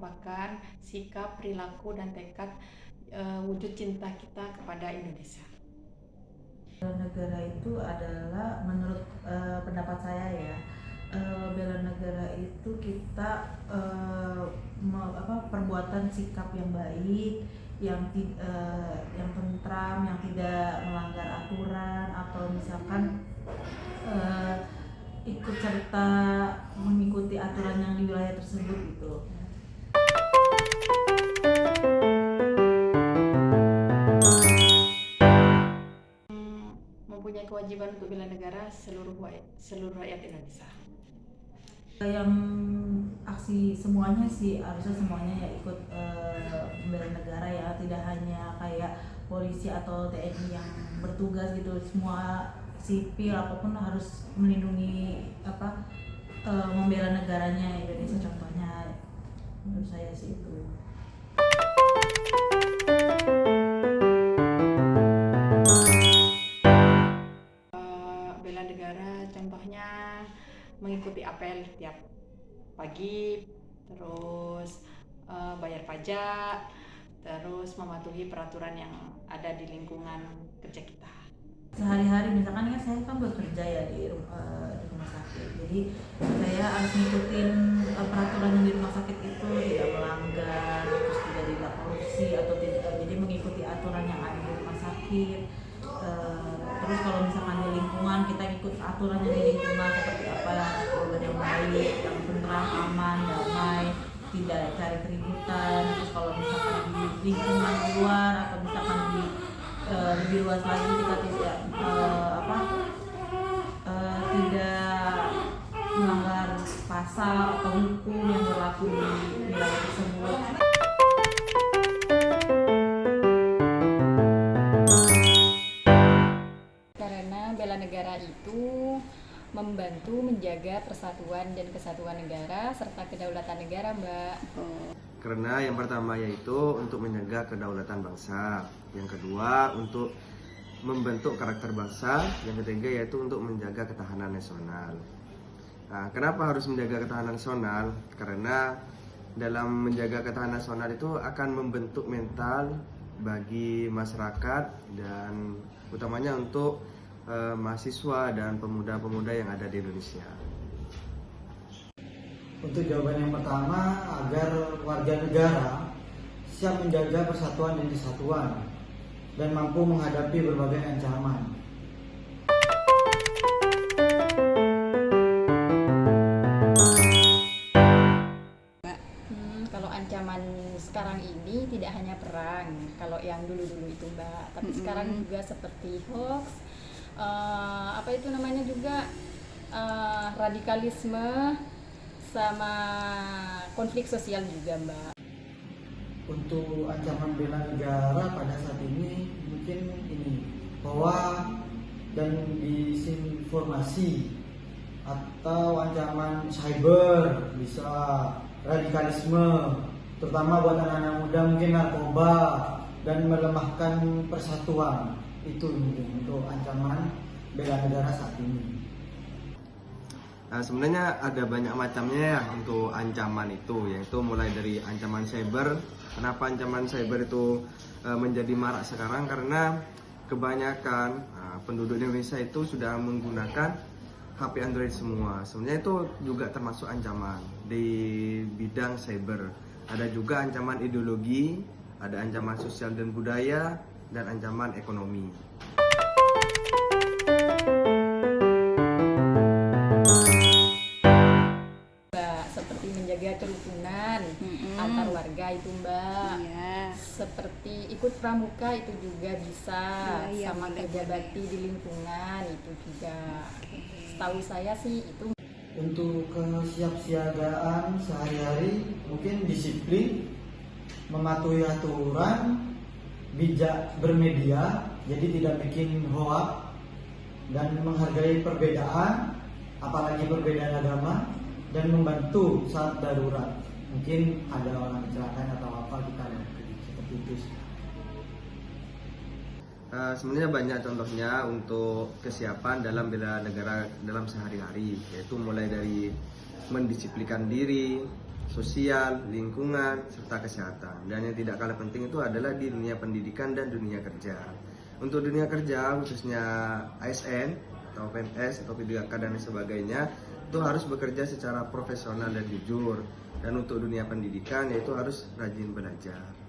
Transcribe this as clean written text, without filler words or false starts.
merupakan sikap, perilaku, dan tekad wujud cinta kita kepada Indonesia. Bela negara itu adalah menurut pendapat saya ya, bela negara itu kita perbuatan sikap yang baik, yang tentram, yang tidak melanggar aturan, atau misalkan ikut serta mengikuti aturan yang di wilayah tersebut gitu. Mempunyai kewajiban untuk bela negara seluruh rakyat Indonesia. Yang aksi semuanya sih, harusnya semuanya ya ikut membela negara ya, tidak hanya kayak polisi atau TNI yang bertugas gitu, semua sipil apapun harus melindungi membela negaranya. Indonesia contohnya, menurut saya sih itu. Bela negara contohnya mengikuti apel tiap pagi, terus bayar pajak, terus mematuhi peraturan yang ada di lingkungan kerja kita. Sehari-hari misalkan kan saya kan bekerja ya di rumah sakit, jadi saya harus ngikutin peraturan yang di rumah sakit itu, tidak melanggar, terus tidak korupsi atau tidak, jadi mengikuti aturan yang ada di rumah sakit. Terus kalau misalkan di lingkungan kita ikut aturan yang di lingkungan seperti apa, yang yang baik, yang tentram, aman, damai, tidak cari keributan. Terus kalau misalkan di lingkungan luar atau misalkan di lebih luas lagi, kita tidak tidak melanggar pasal atau hukum yang berlaku di wilayah tersebut. Karena bela negara itu membantu menjaga persatuan dan kesatuan negara serta kedaulatan negara, Mbak. Karena yang pertama yaitu untuk menjaga kedaulatan bangsa, yang kedua untuk membentuk karakter bangsa, yang ketiga yaitu untuk menjaga ketahanan nasional. Nah, kenapa harus menjaga ketahanan nasional? Karena dalam menjaga ketahanan nasional itu akan membentuk mental bagi masyarakat dan utamanya untuk mahasiswa dan pemuda-pemuda yang ada di Indonesia. Untuk jawaban yang pertama, agar warga negara siap menjaga persatuan dan kesatuan dan mampu menghadapi berbagai ancaman. Kalau ancaman sekarang ini tidak hanya perang, kalau yang dulu-dulu itu, Mbak, tapi sekarang juga seperti hoax, radikalisme, sama konflik sosial juga, Mbak. Untuk ancaman bela negara pada saat ini mungkin ini bahwa dan disinformasi atau ancaman cyber, bisa radikalisme, terutama buat anak-anak muda, mungkin narkoba dan melemahkan persatuan. Itu mungkin untuk ancaman bela negara saat ini. Nah, sebenarnya ada banyak macamnya ya untuk ancaman itu, yaitu mulai dari ancaman cyber. Kenapa ancaman cyber itu menjadi marak sekarang? Karena kebanyakan penduduk Indonesia itu sudah menggunakan HP Android semua. Sebenarnya itu juga termasuk ancaman di bidang cyber. Ada juga ancaman ideologi, ada ancaman sosial dan budaya, dan ancaman ekonomi. Menjaga kerukunan antar warga itu, Mbak. Seperti ikut pramuka itu juga bisa, sama kerja bakti di lingkungan itu juga. Setahu saya sih itu. Untuk kesiapsiagaan sehari-hari mungkin disiplin, mematuhi aturan, bijak bermedia, jadi tidak bikin hoax, dan menghargai perbedaan, apalagi perbedaan agama, dan membantu saat darurat. Mungkin ada orang kecelakaan atau apa, kita seperti itu. Sebenarnya banyak contohnya untuk kesiapan dalam bela negara dalam sehari-hari, yaitu mulai dari mendisiplinkan diri, sosial, lingkungan, serta kesehatan. Dan yang tidak kalah penting itu adalah di dunia pendidikan dan dunia kerja. Untuk dunia kerja, khususnya ASN atau PNS atau P3K dan sebagainya, itu harus bekerja secara profesional dan jujur. Dan untuk dunia pendidikan, yaitu harus rajin belajar.